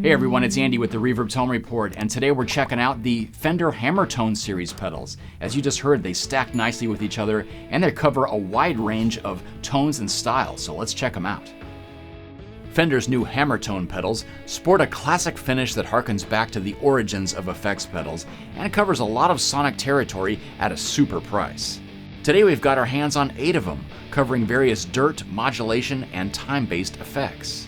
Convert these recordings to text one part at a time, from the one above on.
Hey everyone, it's Andy with the Reverb Tone Report, and today we're checking out the Fender Hammertone series pedals. As you just heard, they stack nicely with each other, and they cover a wide range of tones and styles, so let's check them out. Fender's new Hammertone pedals sport a classic finish that harkens back to the origins of effects pedals, and covers a lot of sonic territory at a super price. Today we've got our hands on 8 of them, covering various dirt, modulation, and time-based effects.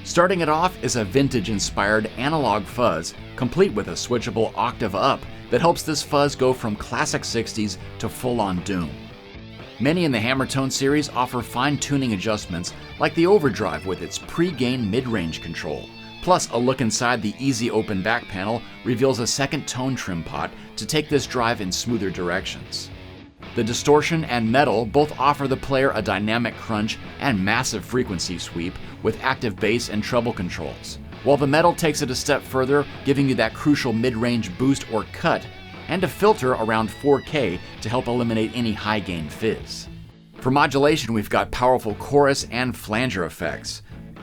Starting it off is a vintage-inspired analog fuzz, complete with a switchable octave up that helps this fuzz go from classic 60s to full-on doom. Many in the Hammertone series offer fine-tuning adjustments like the Overdrive with its pre-gain mid-range control. Plus, a look inside the easy open back panel reveals a second tone trim pot to take this drive in smoother directions. The Distortion and Metal both offer the player a dynamic crunch and massive frequency sweep with active bass and treble controls, while the Metal takes it a step further, giving you that crucial mid-range boost or cut, and a filter around 4K to help eliminate any high-gain fizz. For modulation, we've got powerful chorus and flanger effects.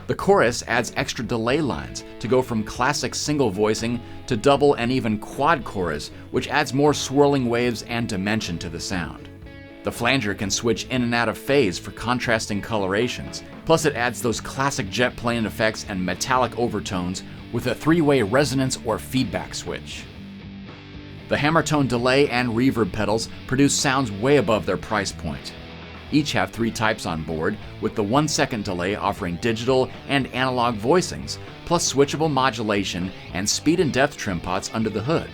The chorus adds extra delay lines to go from classic single voicing to double and even quad chorus, which adds more swirling waves and dimension to the sound. The flanger can switch in and out of phase for contrasting colorations, plus it adds those classic jet plane effects and metallic overtones with a 3-way resonance or feedback switch. The Hammertone delay and reverb pedals produce sounds way above their price point. Each have 3 types on board, with the 1-second delay offering digital and analog voicings, plus switchable modulation and speed and depth trim pots under the hood.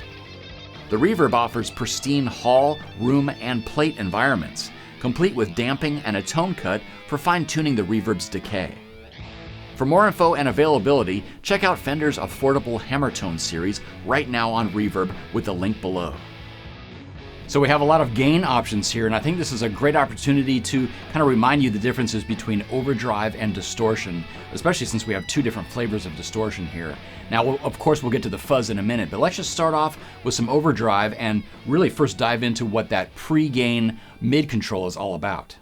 The reverb offers pristine hall, room, and plate environments, complete with damping and a tone cut for fine-tuning the reverb's decay. For more info and availability, check out Fender's affordable Hammertone series right now on Reverb with the link below. So we have a lot of gain options here, and I think this is a great opportunity to kind of remind you the differences between overdrive and distortion, especially since we have 2 different flavors of distortion here. Now, of course, we'll get to the fuzz in a minute, but let's just start off with some overdrive and really first dive into what that pre-gain mid-control is all about.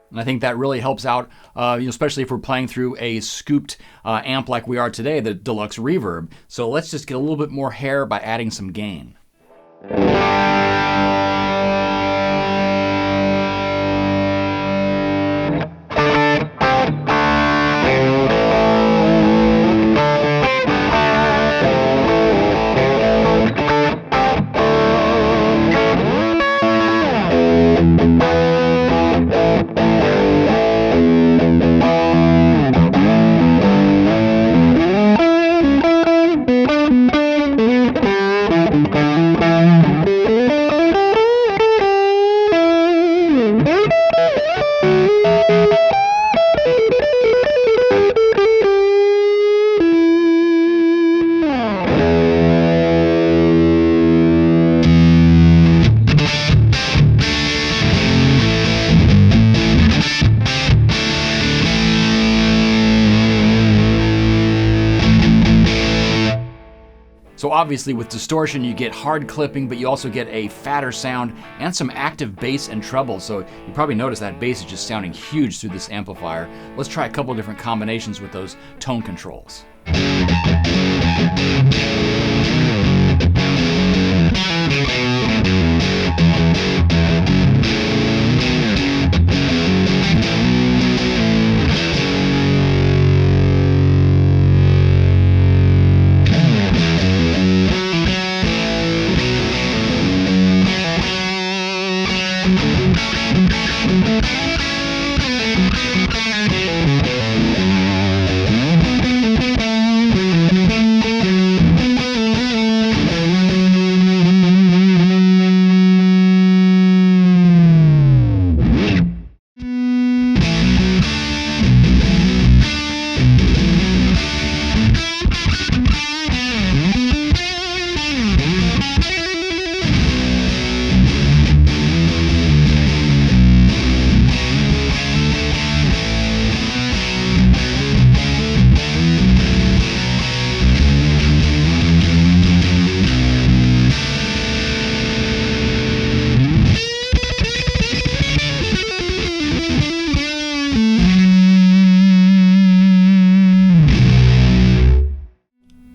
And I think that really helps out, especially if we're playing through a scooped amp like we are today, the Deluxe Reverb. So let's just get a little bit more hair by adding some gain. So obviously with distortion you get hard clipping, but you also get a fatter sound and some active bass and treble. So you probably notice that bass is just sounding huge through this amplifier. Let's try a couple of different combinations with those tone controls.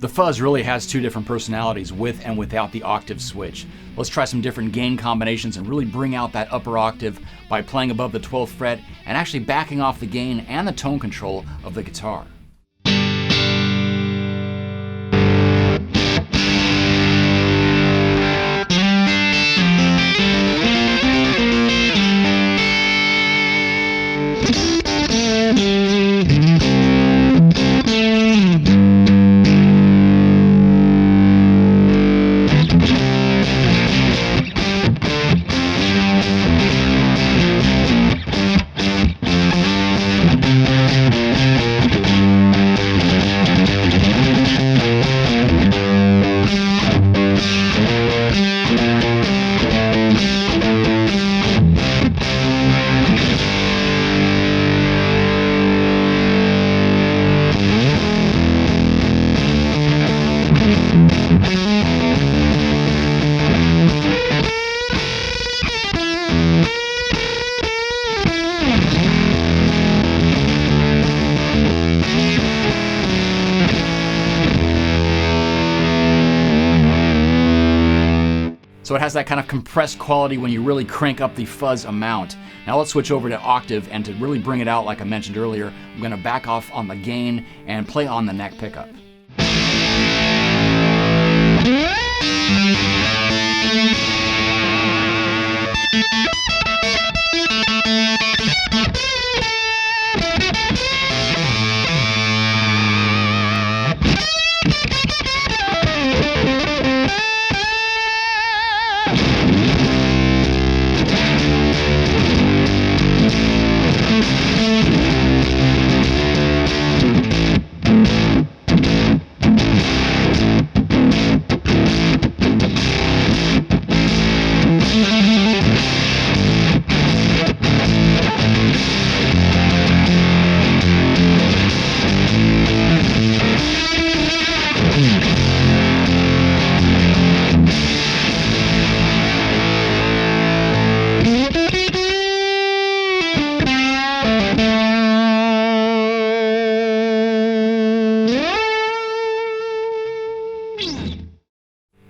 The Fuzz really has two different personalities, with and without the octave switch. Let's try some different gain combinations and really bring out that upper octave by playing above the 12th fret and actually backing off the gain and the tone control of the guitar. So it has that kind of compressed quality when you really crank up the fuzz amount. Now let's switch over to octave, and to really bring it out like I mentioned earlier, I'm going to back off on the gain and play on the neck pickup.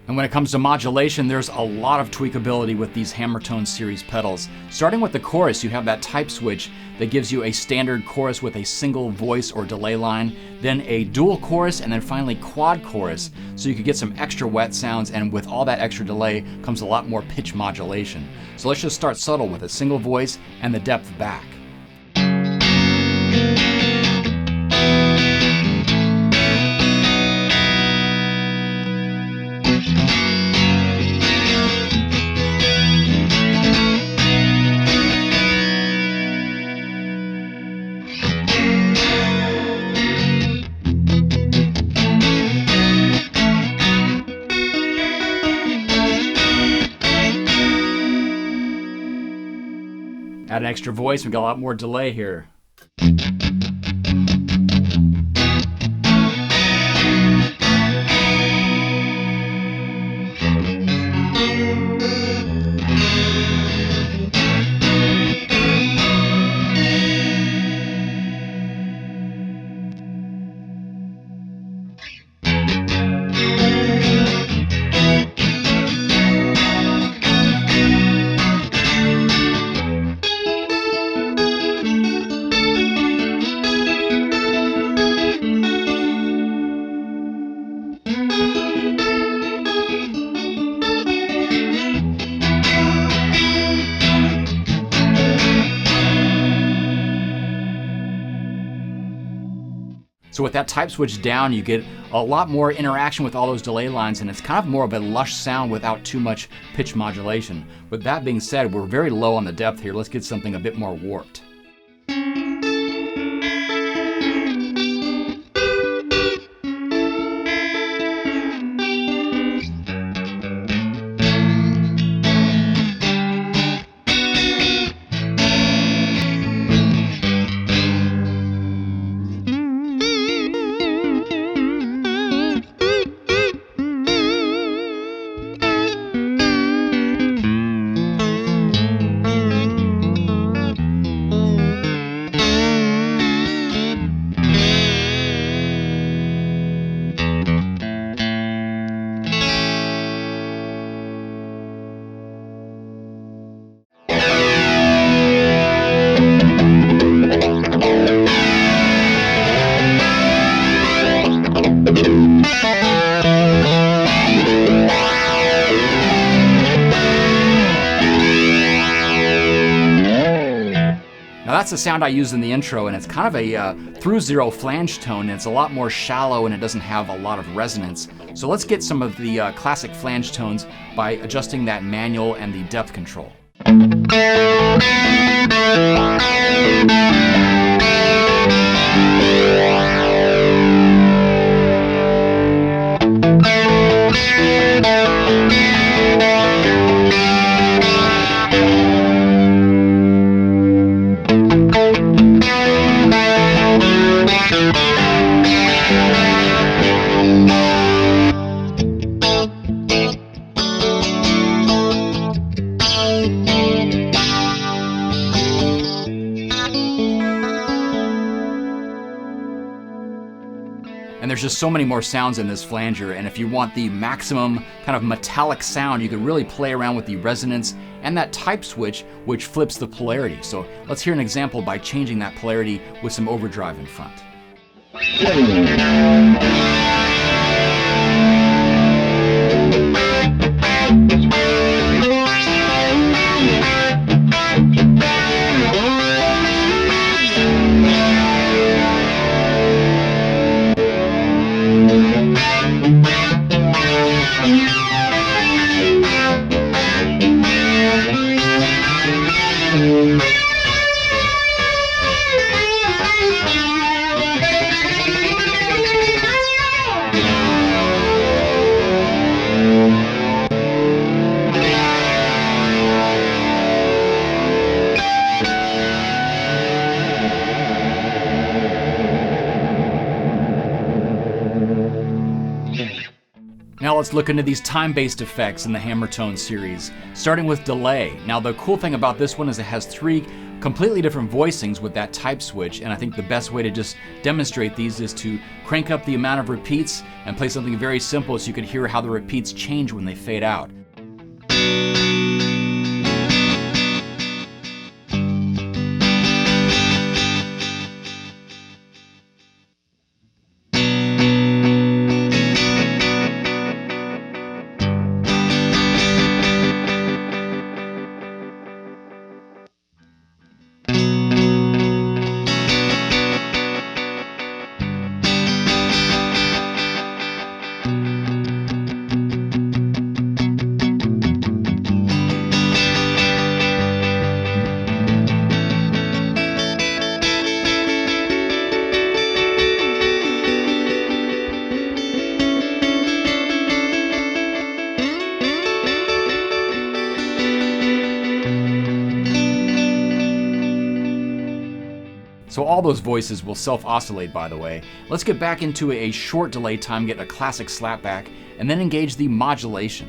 And when it comes to modulation, there's a lot of tweakability with these Hammertone series pedals. Starting with the chorus, you have that type switch that gives you a standard chorus with a single voice or delay line, then a dual chorus, and then finally quad chorus, so you could get some extra wet sounds, and with all that extra delay comes a lot more pitch modulation. So let's just start subtle with a single voice and the depth back. Add an extra voice, we've got a lot more delay here. So with that type switch down, you get a lot more interaction with all those delay lines, and it's kind of more of a lush sound without too much pitch modulation. With that being said, we're very low on the depth here. Let's get something a bit more warped. that's the sound I used in the intro, and it's kind of a through zero flange tone, and it's a lot more shallow and it doesn't have a lot of resonance. So let's get some of the classic flange tones by adjusting that manual and the depth control. And there's just so many more sounds in this flanger, and if you want the maximum kind of metallic sound, you can really play around with the resonance and that type switch, which flips the polarity. So let's hear an example by changing that polarity with some overdrive in front. Now let's look into these time-based effects in the Hammertone series, starting with delay. Now the cool thing about this one is it has 3 completely different voicings with that type switch, and I think the best way to just demonstrate these is to crank up the amount of repeats and play something very simple so you can hear how the repeats change when they fade out. So all those voices will self-oscillate, by the way. Let's get back into a short delay time, get a classic slapback, and then engage the modulation.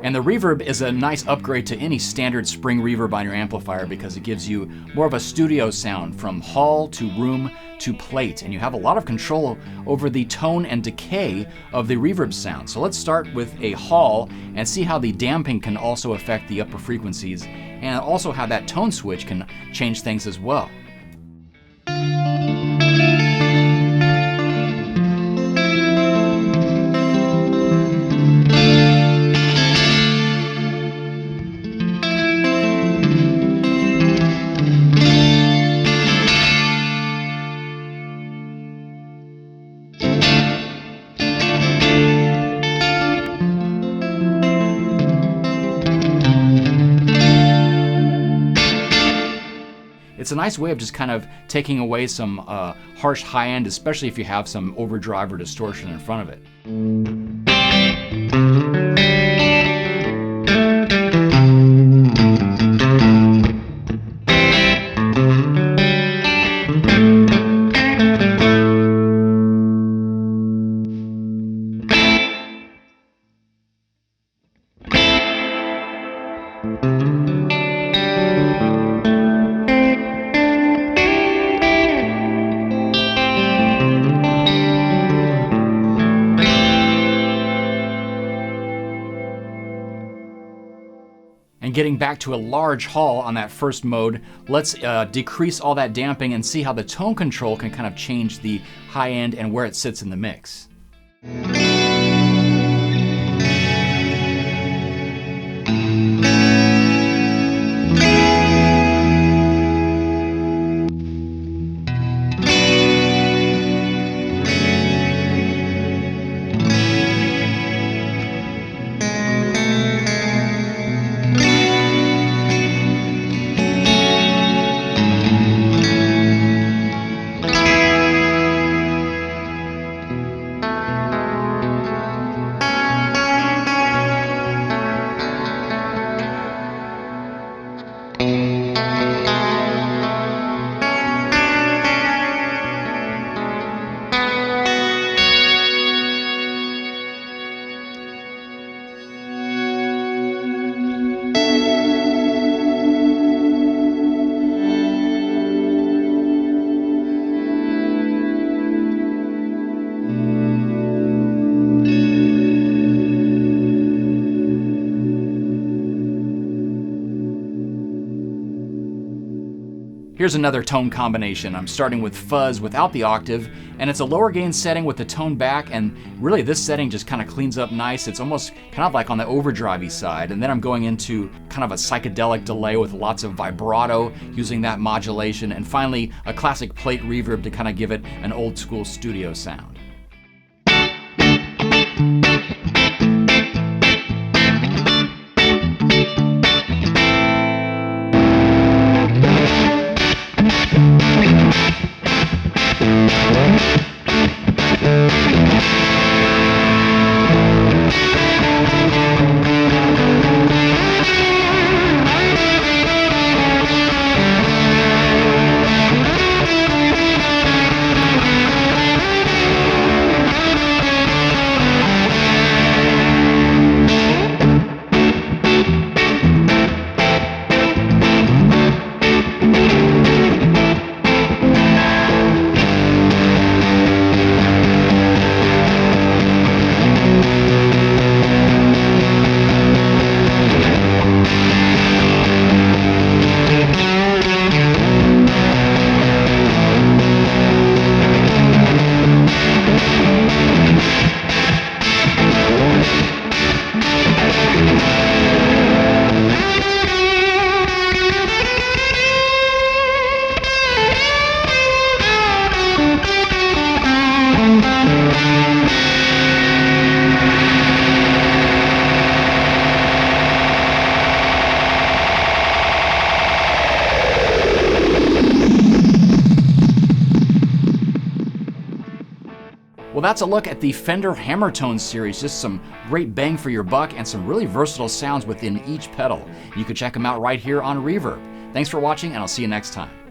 And the reverb is a nice upgrade to any standard spring reverb on your amplifier because it gives you more of a studio sound from hall to room to plate, and you have a lot of control over the tone and decay of the reverb sound. So let's start with a hall and see how the damping can also affect the upper frequencies, and also how that tone switch can change things as well. it's a nice way of just kind of taking away some harsh high end, especially if you have some overdrive or distortion in front of it. And getting back to a large hall on that first mode, let's decrease all that damping and see how the tone control can kind of change the high end and where it sits in the mix. Here's another tone combination. I'm starting with Fuzz without the octave, and it's a lower gain setting with the tone back, and really this setting just kind of cleans up nice. It's almost kind of like on the overdrive-y side, and then I'm going into kind of a psychedelic delay with lots of vibrato using that modulation, and finally a classic plate reverb to kind of give it an old school studio sound. Well, that's a look at the Fender Hammertone series. Just some great bang for your buck and some really versatile sounds within each pedal. You can check them out right here on Reverb. Thanks for watching, and I'll see you next time.